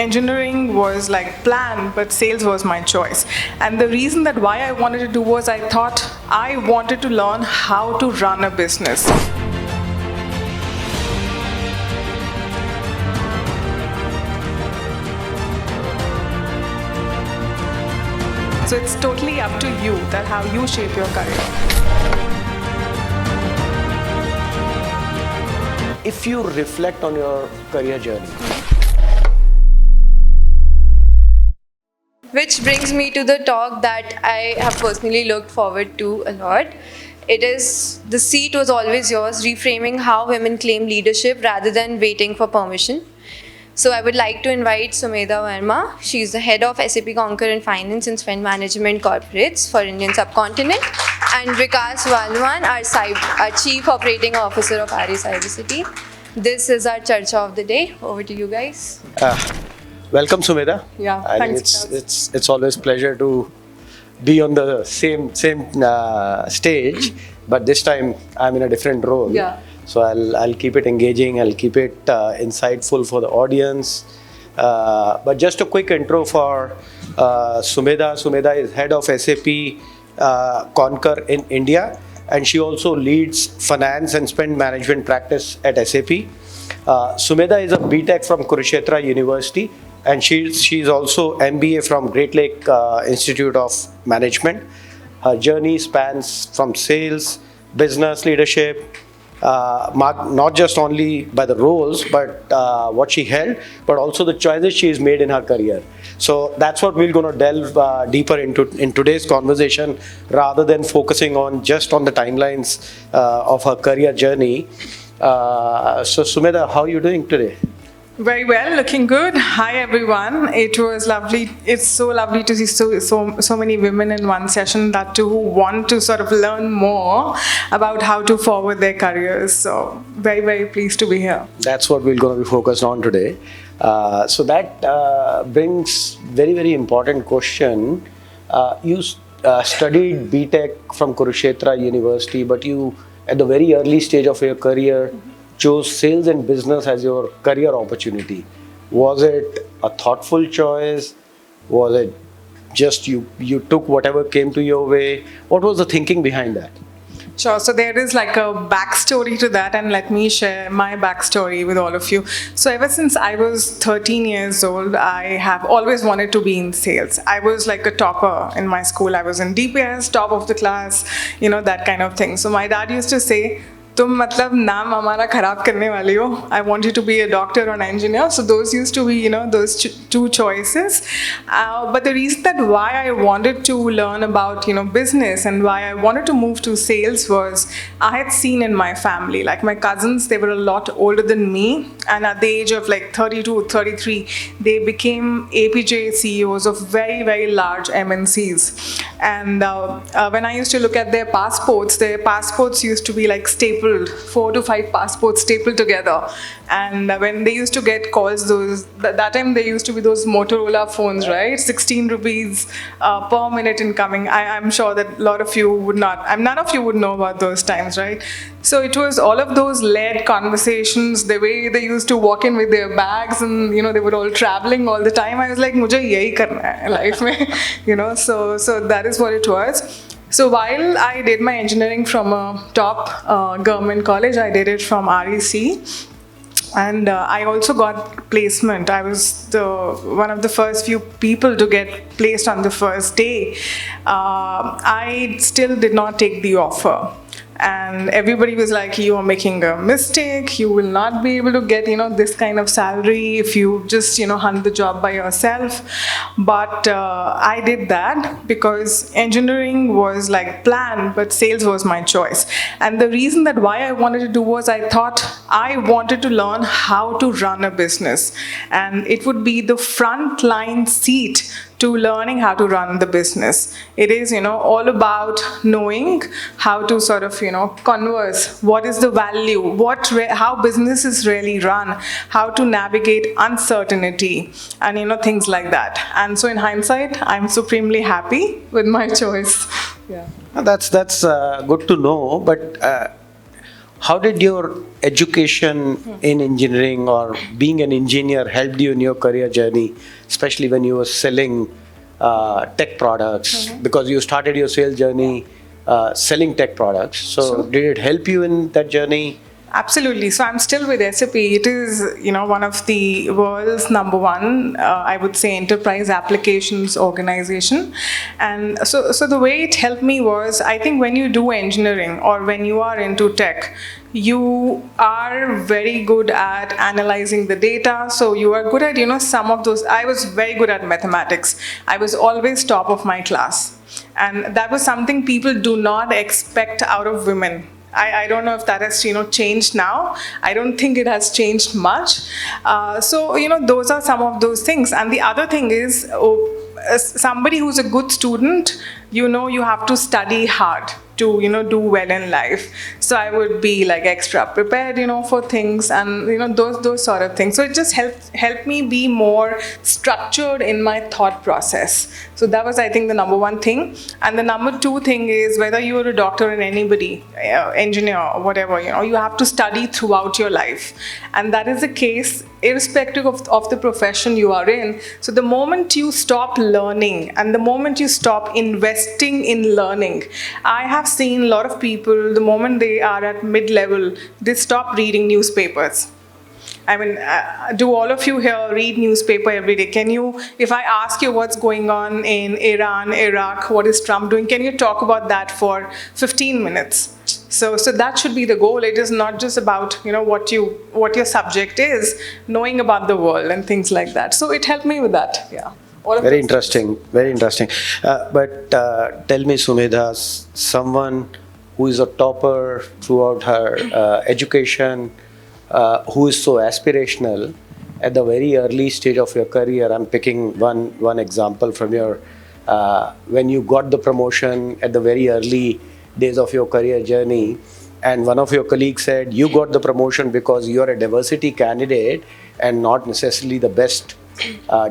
engineering was like planned, but sales was my choice. And the reason that why I wanted to do was I thought I wanted to learn how to run a business. So it's totally up to you that how you shape your career. If you reflect on your career journey. Which brings me to the talk that I have personally looked forward to a lot. It is "The Seat Was Always Yours," reframing how women claim leadership rather than waiting for permission. So I would like to invite Sumedha Varma. She is the head of SAP Concur in Finance and Spend Management Corporates for Indian subcontinent, and Vikas Wadhawan, our Chief Operating Officer of REA Cybercity. This is our Charcha of the day. Over to you guys. Welcome, Sumedha. Yeah, I thanks. think it's always pleasure to be on the same stage, but this time I'm in a different role. Yeah. So I'll keep it engaging. I'll keep it insightful for the audience. But just a quick intro for Sumedha. Sumedha is head of SAP Concur in India, and she also leads finance and spend management practice at SAP. Sumedha is a BTech from Kurukshetra University, and she's also MBA from Great Lake Institute of Management. Her journey spans from sales, business leadership, not just only by the roles, but what she held, but also the choices she has made in her career. So that's what we're going to delve deeper into in today's conversation, rather than focusing on just on the timelines of her career journey. So Sumedha, how are you doing today? Very well, looking good. Hi everyone. It was lovely. It's so lovely to see so many women in one session, that too who want to sort of learn more about how to forward their careers. So very, very pleased to be here. That's what we're going to be focused on today. So that brings very, very important question. You studied BTech from Kurukshetra University, but you, at the very early stage of your career, chose sales and business as your career opportunity. Was it a thoughtful choice? Was it just you took whatever came to your way? What was the thinking behind that? Sure. So there is like a backstory to that, and let me share my backstory with all of you. So ever since I was 13 years old, I have always wanted to be in sales. I was like a topper in my school. I was in DPS, top of the class, that kind of thing. So my dad used to say, तुम मतलब नाम हमारा खराब करने वाली हो. I want you to be a doctor or an engineer. So those used to be, those two choices. But the reason that why I wanted to learn about, business and why I wanted to move to sales was I had seen in my family, like my cousins, they were a lot older than me. And at the age of like 32, 33, they became APJ CEOs of very, very large MNCs. And when I used to look at their passports used to be like stapled, 4 to 5 passports stapled together. And when they used to get calls, that time there used to be those Motorola phones, right? 16 rupees per minute incoming. I'm sure that a lot of you would not, none of you would know about those times, right? So it was all of those led conversations, the way they used to walk in with their bags, and they were all traveling all the time. I was like, mujhe yahi karna hai life mein, so that is what it was. So while I did my engineering from a top government college, I did it from REC. And I also got placement. I was one of the first few people to get placed on the first day. I still did not take the offer. And everybody was like, you are making a mistake. You will not be able to get, this kind of salary if you just, hunt the job by yourself. But I did that because engineering was like planned, but sales was my choice. And the reason that why I wanted to do was I thought I wanted to learn how to run a business. And it would be the front line seat to learning how to run the business. It is, all about knowing how to sort of, converse. What is the value? How businesses really run? How to navigate uncertainty, and things like that. And so, in hindsight, I'm supremely happy with my choice. Yeah. That's good to know. But How did your education in engineering or being an engineer helped you in your career journey, especially when you were selling tech products? Because you started your sales journey selling tech products. So did it help you in that journey? Absolutely. So I'm still with SAP. It is, one of the world's number one, I would say, enterprise applications organization. And so the way it helped me was, I think when you do engineering or when you are into tech, you are very good at analyzing the data. So you are good at, some of those. I was very good at mathematics. I was always top of my class. And that was something people do not expect out of women. I don't know if that has changed now. I don't think it has changed much. So those are some of those things. And the other thing is, somebody who's a good student, you have to study hard to do well in life. So I would be like extra prepared for things, and those sort of things. So it just helped me be more structured in my thought process. So that was, I think, the number one thing. And the number two thing is, whether you're a doctor or anybody, engineer or whatever, you have to study throughout your life. And that is the case irrespective of the profession you are in. So the moment you stop learning and the moment you stop investing in learning, I have seen a lot of people, the moment they are at mid-level, they stop reading newspapers. I mean, do all of you here read newspaper every day? Can you, if I ask you what's going on in Iran, Iraq, what is Trump doing, can you talk about that for 15 minutes? So that should be the goal. It is not just about what your subject is, knowing about the world and things like that. So it helped me with that. Yeah. Very interesting. Very interesting. But tell me, Sumedha, someone who is a topper throughout her education, who is so aspirational at the very early stage of your career. I'm picking one example from your when you got the promotion at the very early days of your career journey, and one of your colleagues said you got the promotion because you're a diversity candidate and not necessarily the best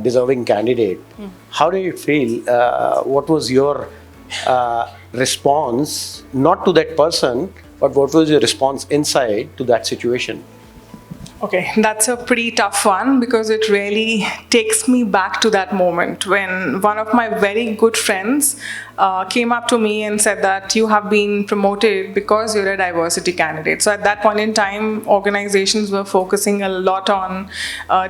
deserving candidate. How did it feel? What was your response, not to that person, but what was your response inside to that situation? Okay, that's a pretty tough one, because it really takes me back to that moment when one of my very good friends came up to me and said that you have been promoted because you're a diversity candidate. So at that point in time, organizations were focusing a lot on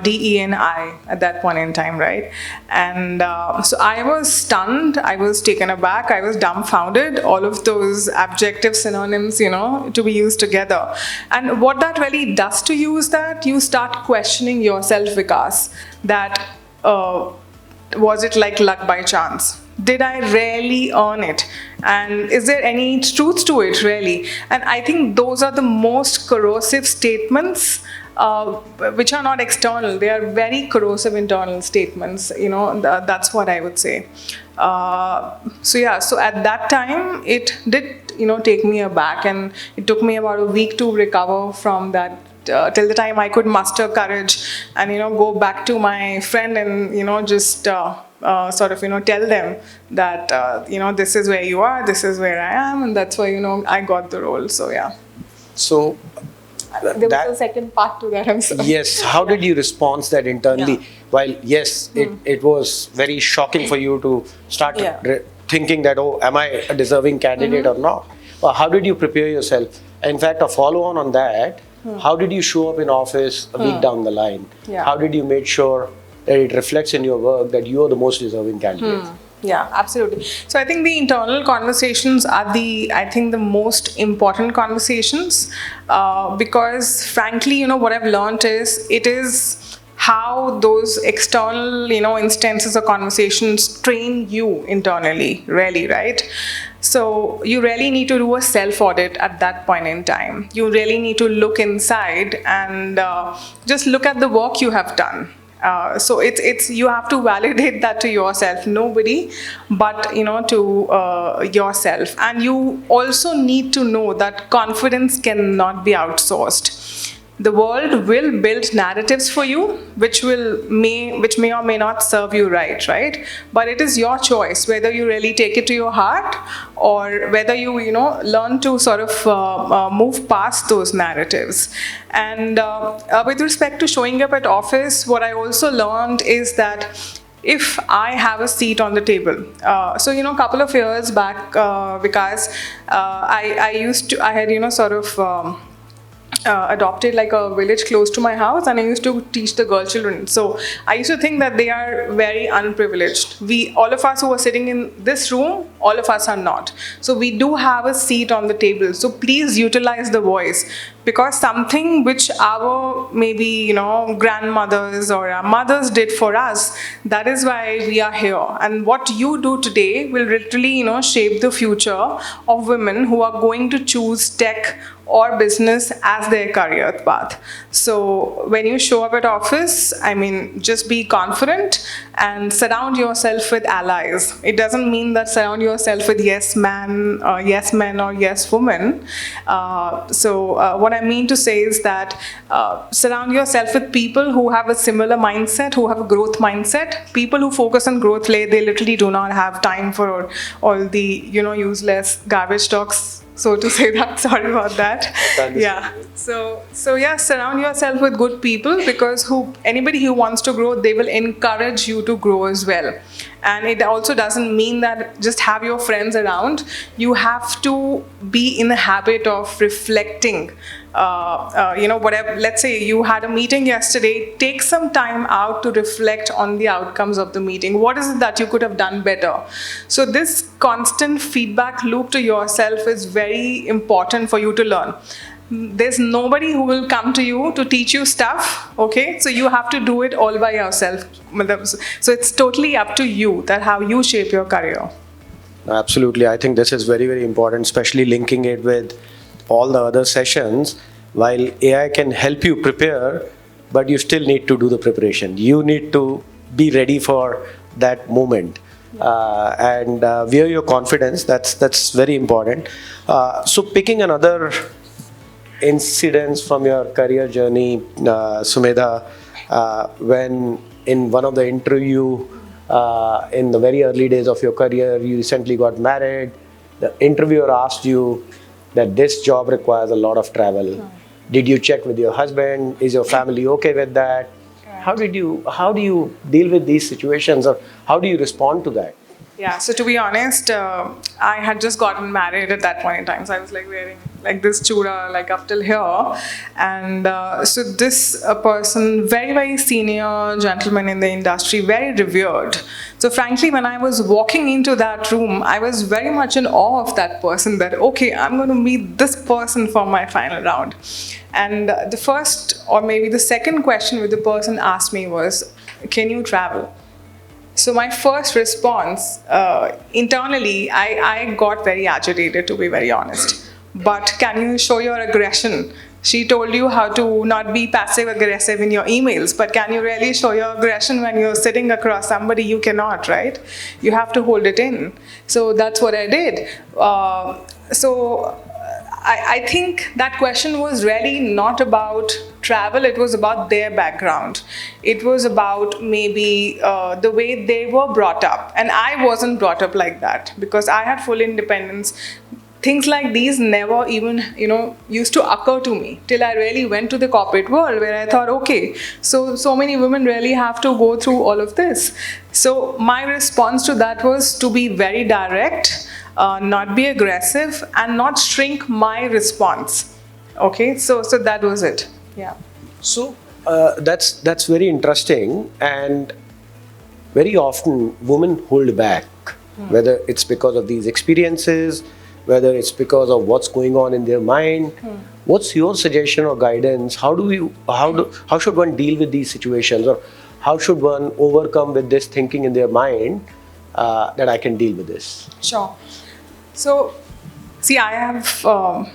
DE&I at that point in time, right? And so I was stunned, I was taken aback, I was dumbfounded, all of those adjective synonyms, to be used together. And what that really does to you is that you start questioning yourself, Vikas, that was it like luck by chance? Did I really earn it? And is there any truth to it, really? And I think those are the most corrosive statements, which are not external. They are very corrosive internal statements. That's what I would say. So at that time, it did, take me aback, and it took me about a week to recover from that. Till the time I could muster courage and go back to my friend and just sort of tell them that this is where you are, this is where I am, and that's why I got the role. So yeah. So there was a second part to that. I'm sorry. Yes. How did you respond that internally? Yeah. While yes, it was very shocking for you to start thinking that, oh, am I a deserving candidate or not? Well, how did you prepare yourself? In fact, a follow on that. How did you show up in office a week down the line? Yeah. How did you make sure that it reflects in your work that you are the most deserving candidate? Yeah, absolutely. So I think the internal conversations are the most important conversations, because frankly, what I've learned is it is how those external, instances or conversations train you internally, really, right? So you really need to do a self-audit at that point in time. You really need to look inside and just look at the work you have done. So it's you have to validate that to yourself, nobody but to yourself. And you also need to know that confidence cannot be outsourced. The world will build narratives for you, which may or may not serve you right? But it is your choice whether you really take it to your heart, or whether you learn to sort of move past those narratives. And with respect to showing up at office, what I also learned is that if I have a seat on the table, so a couple of years back, Vikas, I had sort of adopted like a village close to my house, and I used to teach the girl children. So I used to think that they are very unprivileged. All of us who are sitting in this room, all of us are not. So we do have a seat on the table. So please utilize the voice, because something which our maybe grandmothers or our mothers did for us, that is why we are here. And what you do today will literally shape the future of women who are going to choose tech or business as their career path. So when you show up at office, just be confident and surround yourself with allies. It doesn't mean that surround yourself with yes men or yes women. What I mean to say is that surround yourself with people who have a similar mindset, who have a growth mindset. People who focus on growth, they literally do not have time for all the useless garbage talks, so to say that. Sorry about that. Yeah. So yeah, surround yourself with good people, because anybody who wants to grow, they will encourage you to grow as well. And it also doesn't mean that just have your friends around. You have to be in the habit of reflecting. Whatever, let's say you had a meeting yesterday, take some time out to reflect on the outcomes of the meeting. What is it that you could have done better? So this constant feedback loop to yourself is very important for you to learn. There's nobody who will come to you to teach you stuff, okay? So you have to do it all by yourself. So it's totally up to you that how you shape your career. Absolutely. I think this is very, very important, especially linking it with all the other sessions. While AI can help you prepare, but you still need to do the preparation. You need to be ready for that moment. And wear your confidence. That's very important. So picking another incidents from your career journey, Sumedha, when in one of the interview in the very early days of your career, you recently got married, the interviewer asked you that this job requires a lot of travel. Did you check with your husband? Is your family okay with that? How do you deal with these situations, or how do you respond to that? Yeah, so to be honest, I had just gotten married at that point in time. So I was like wearing like this chura like up till here. And so this person, very, very senior gentleman in the industry, very revered. So frankly, when I was walking into that room, I was very much in awe of that person, that, okay, I'm going to meet this person for my final round. And the first, or maybe the second question which the person asked me was, can you travel? So my first response, internally, I got very agitated, to be very honest. But can you show your aggression? She told you how to not be passive aggressive in your emails, but can you really show your aggression when you're sitting across somebody? You cannot, right? You have to hold it in. So that's what I did. I think that question was really not about travel. It was about their background. It was about maybe the way they were brought up. And I wasn't brought up like that, because I had full independence. Things like these never even, used to occur to me till I really went to the corporate world, where I thought, okay, so many women really have to go through all of this. So my response to that was to be very direct, not be aggressive, and not shrink my response. Okay, so that was it. Yeah. So that's very interesting, and very often women hold back, whether it's because of these experiences, whether it's because of what's going on in their mind. What's your suggestion or guidance? How should one deal with these situations, or how should one overcome with this thinking in their mind that I can deal with this? Sure. So, see, I have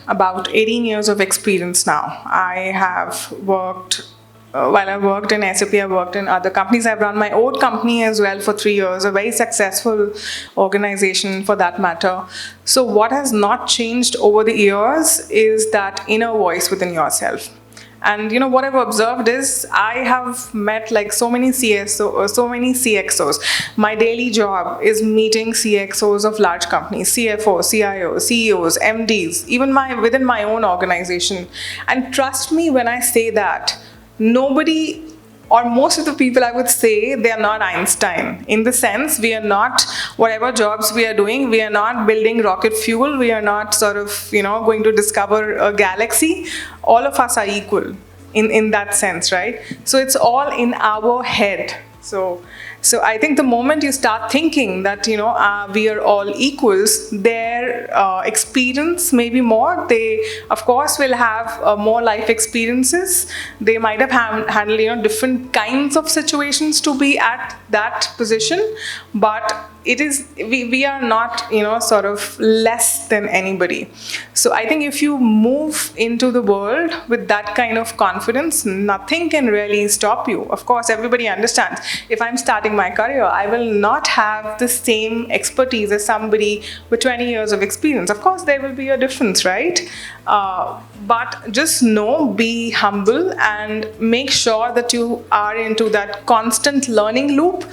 about 18 years of experience now. I have worked, while I worked in SAP, I worked in other companies. I've run my own company as well for 3 years, a very successful organization for that matter. So what has not changed over the years is that inner voice within yourself. And what I've observed is I have met like so many CXOs. My daily job is meeting CXOs of large companies, CFOs, CIOs, CEOs, MDs, even within my own organization. And trust me when I say that nobody, or most of the people, I would say, they are not Einstein. In the sense, we are not, whatever jobs we are doing, we are not building rocket fuel, we are not sort of, going to discover a galaxy. All of us are equal in that sense, right? So it's all in our head. So I think the moment you start thinking that, we are all equals, their experience may be more. They, of course, will have more life experiences. They might have handled, different kinds of situations to be at that position. But it is, we are not, sort of less than anybody. So I think if you move into the world with that kind of confidence, nothing can really stop you. Of course, everybody understands. If I'm starting my career, I will not have the same expertise as somebody with 20 years of experience. Of course, there will be a difference, right? But just be humble and make sure that you are into that constant learning loop.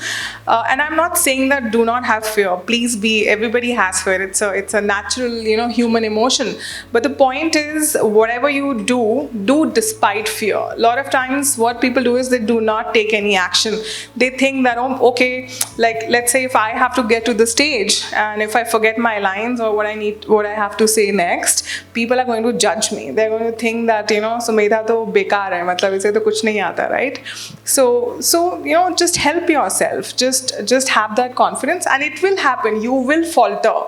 And I'm not saying that do not have fear. Please be, everybody has fear. It's a natural, human emotion. But the point is, whatever you do despite fear. A lot of times what people do is they do not take any action. They think that, okay, like let's say if I have to get to the stage and if I forget my lines or what I have to say next, people are going to judge me. They're going to think that, Sumedha to bekar hai, matlab ise to kuch nahi aata, right? So just help yourself. Just have that confidence and it will happen. You will falter.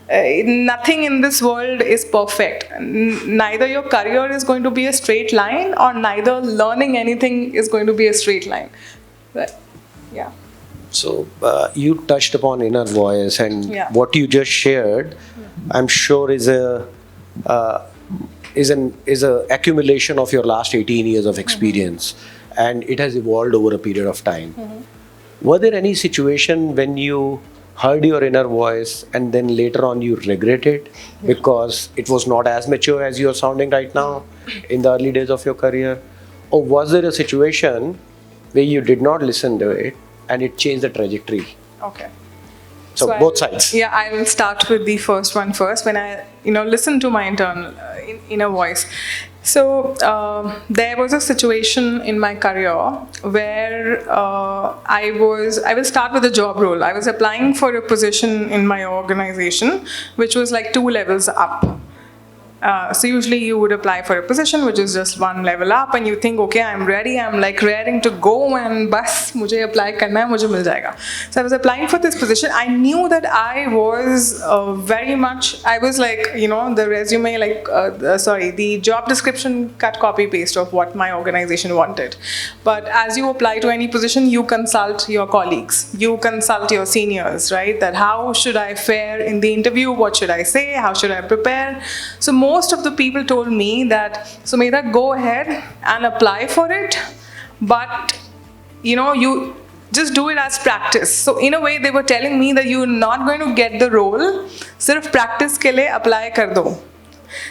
Nothing in this world is perfect. Neither your career is going to be a straight line or neither learning anything is going to be a straight line. But, yeah. So you touched upon inner voice, and Yeah. what you just shared, I'm sure is a accumulation of your last 18 years of experience, and it has evolved over a period of time. Were there any situation when you heard your inner voice and then later on you regret it because it was not as mature as you're sounding right now in the early days of your career? Or was there a situation where you did not listen to it and it changed the trajectory? Okay. So both sides. Yeah, I will start with the first one first. When I, listen to my internal inner voice. So there was a situation in my career where I will start with the job role. I was applying for a position in my organization, which was like 2 levels up. So usually you would apply for a position which is just 1 level up and you think, okay, I'm ready. I'm like raring to go and bas, mujhe apply karna hai, mujhe mil jayega. So I was applying for this position. I knew that I was I was like, the resume, the job description cut copy paste of what my organization wanted. But as you apply to any position, you consult your colleagues, you consult your seniors, right? That how should I fare in the interview? What should I say? How should I prepare? So most of the people told me that, Sumedha, go ahead and apply for it, but you just do it as practice. So in a way, they were telling me that you're not going to get the role, sirf practice ke liye apply kar do.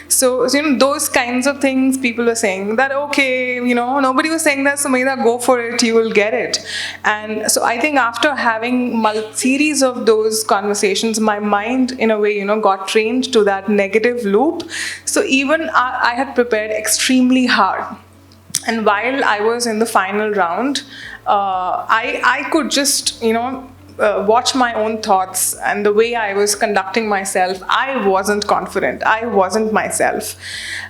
So those kinds of things people were saying that, okay, nobody was saying that, Sumedha, go for it, you will get it. And so I think after having series of those conversations, my mind in a way, got trained to that negative loop. So even I had prepared extremely hard. And while I was in the final round, I could just, watch my own thoughts and the way I was conducting myself. I wasn't confident. I wasn't myself.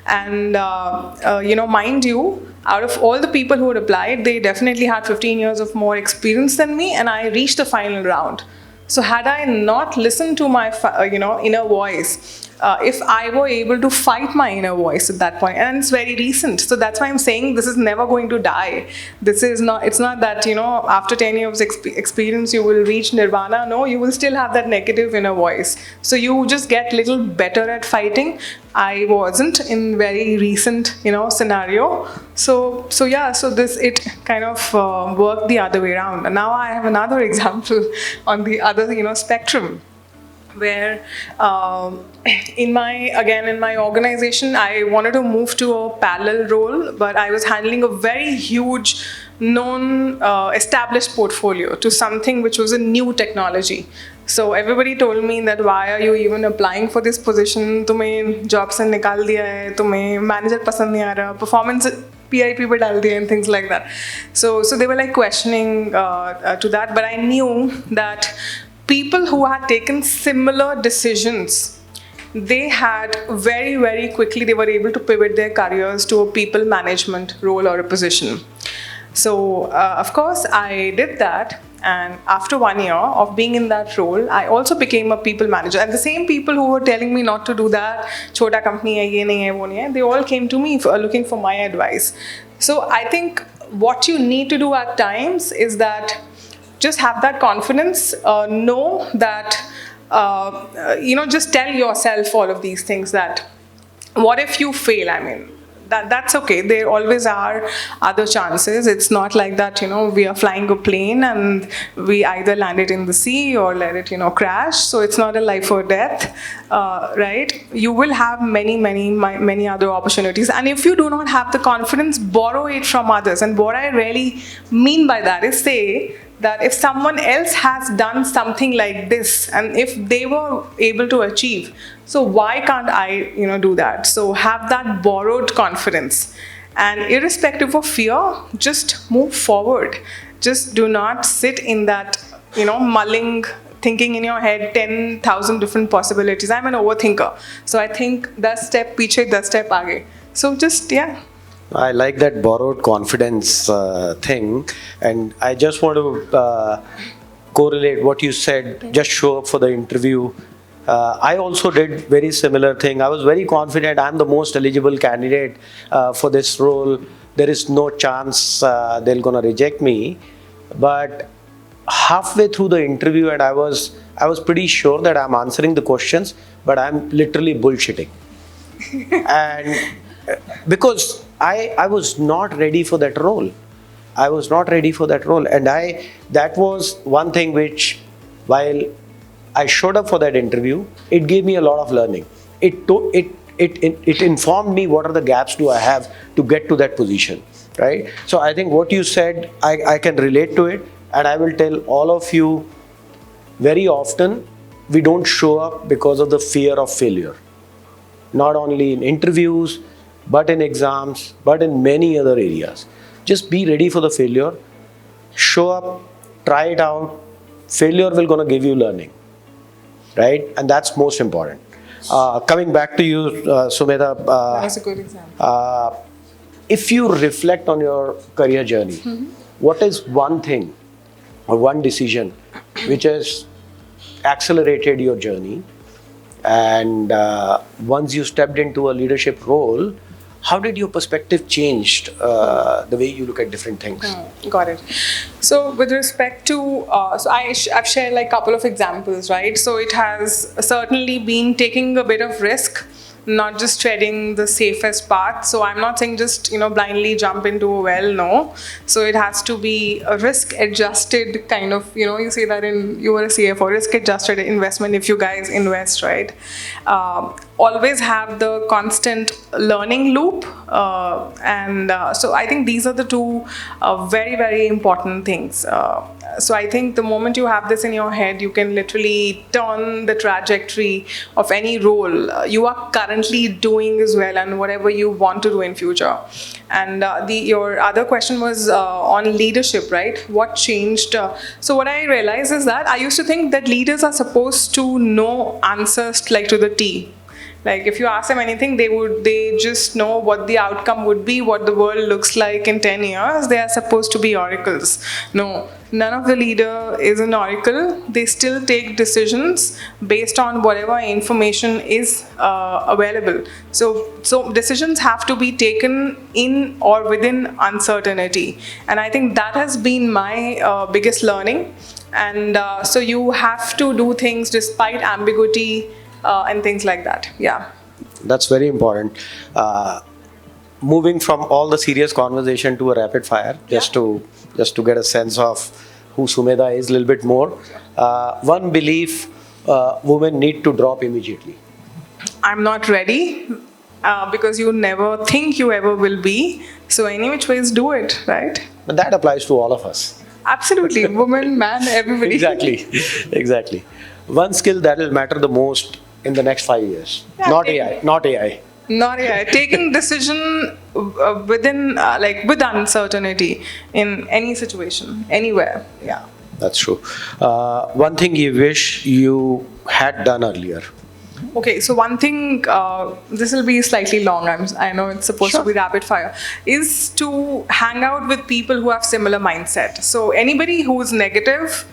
And, mind you, out of all the people who had applied, they definitely had 15 years of more experience than me, and I reached the final round. So had I not listened to my, inner voice, if I were able to fight my inner voice at that point, and it's very recent, so that's why I'm saying this is never going to die. It's not that, after 10 years experience you will reach nirvana. No, you will still have that negative inner voice. So you just get little better at fighting. I wasn't in very recent, scenario. So it kind of worked the other way around. And now I have another example on the other, spectrum, where in my organization, I wanted to move to a parallel role, but I was handling a very huge known established portfolio to something which was a new technology. So everybody told me that why are you even applying for this position? तुम्हें job से निकाल दिया है, तुम्हें manager पसंद नहीं आ रहा, performance PIP पे डाल दिया and things like that. So they were like questioning to that, but I knew that people who had taken similar decisions, they had very quickly, they were able to pivot their careers to a people management role or a position. So of course I did that, and after 1 year of being in that role, I also became a people manager. And the same people who were telling me not to do that, chota company hai, ye nahi hai, wo nahi hai, they all came to me looking for my advice. So I think what you need to do at times is that just have that confidence, know that, just tell yourself all of these things that what if you fail? I mean, that's okay. There always are other chances. It's not like that, we are flying a plane and we either land it in the sea or let it, crash. So it's not a life or death, right? You will have many other opportunities. And if you do not have the confidence, borrow it from others. And what I really mean by that is say that if someone else has done something like this and if they were able to achieve, so why can't I, do that? So have that borrowed confidence, and irrespective of fear, just move forward. Just do not sit in that, mulling, thinking in your head 10,000 different possibilities. I'm an overthinker, so I think 10 step piche, 10 step aage. So just, yeah. I like that borrowed confidence thing, and I just want to correlate what you said. Just show up for the interview. I also did very similar thing. I was very confident I'm the most eligible candidate for this role. There is no chance they're gonna reject me. But halfway through the interview, and I was pretty sure that I'm answering the questions, but I'm literally bullshitting. And because I was not ready for that role. I was not ready for that role. And that was one thing which, while I showed up for that interview, it gave me a lot of learning. It informed me what are the gaps do I have to get to that position, right? So I think what you said, I can relate to it, and I will tell all of you, very often we don't show up because of the fear of failure. Not only in interviews, but in exams, but in many other areas. Just be ready for the failure. Show up, try it out. Failure will gonna give you learning, right? And that's most important. Coming back to you, Sumedha. That's a good example. If you reflect on your career journey, what is one thing or one decision which has accelerated your journey? And once you stepped into a leadership role, how did your perspective change the way you look at different things? Got it. So with respect to, I've shared like a couple of examples, right? So it has certainly been taking a bit of risk, not just treading the safest path. So I'm not saying just, blindly jump into a well, no. So it has to be a risk-adjusted kind of, you say that you were a CFO, risk-adjusted investment if you guys invest, right? Always have the constant learning loop. So I think these are the two very important things. So I think the moment you have this in your head, you can literally turn the trajectory of any role you are currently doing as well, and whatever you want to do in future. And your other question was on leadership, right? What changed? So what I realized is that I used to think that leaders are supposed to know answers like to the T. Like if you ask them anything, they just know what the outcome would be, what the world looks like in 10 years. They are supposed to be oracles. No, none of the leader is an oracle. They still take decisions based on whatever information is available. So decisions have to be taken in or within uncertainty. And I think that has been my biggest learning. And so you have to do things despite ambiguity, and things like that. Yeah. That's very important. Moving from all the serious conversation to a rapid fire, just to get a sense of who Sumedha is a little bit more. One belief women need to drop immediately? I'm not ready because you never think you ever will be. So any which ways, do it, right? But that applies to all of us. Absolutely, woman, man, everybody. Exactly. One skill that will matter the most in the next 5 years. Yeah, Not take- AI. Not AI. Not yeah, taking decision within like with uncertainty in any situation, anywhere. Yeah. That's true. One thing you wish you had done earlier. Okay, so one thing, this will be slightly long, I know it's supposed to be rapid fire, is to hang out with people who have similar mindset. So anybody who's negative,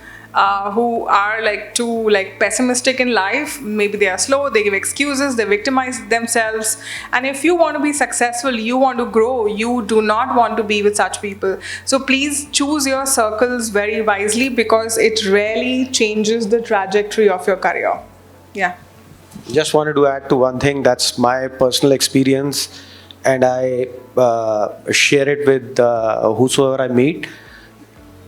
who are like too like pessimistic in life, maybe they are slow, they give excuses, they victimize themselves. And if you want to be successful, you want to grow, you do not want to be with such people. So please choose your circles very wisely because it really changes the trajectory of your career. Yeah. Just wanted to add to one thing. That's my personal experience, and I share it with whosoever I meet.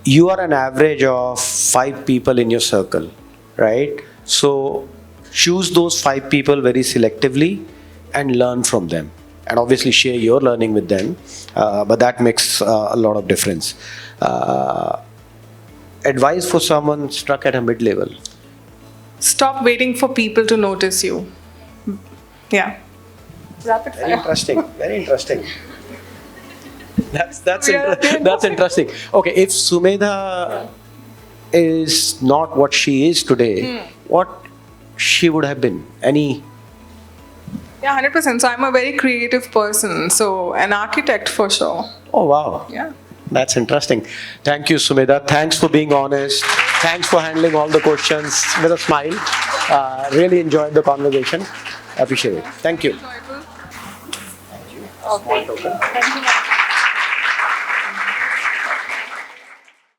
You are an average of 5 people in your circle, right? So choose those 5 people very selectively and learn from them, and obviously share your learning with them. But that makes a lot of difference. Advice for someone stuck at a mid-level. Stop waiting for people to notice you. Yeah. Rapid Very fire. interesting. Very interesting. That's We are that's interesting. Okay, if Sumedha is not what she is today, what she would have been? Any? Yeah, 100%. So I'm a very creative person. So an architect for sure. Oh wow. Yeah. That's interesting. Thank you, Sumedha. Thanks for being honest. Thanks for handling all the questions with a smile. Really enjoyed the conversation. Appreciate it. Thank you. Okay. Thank you.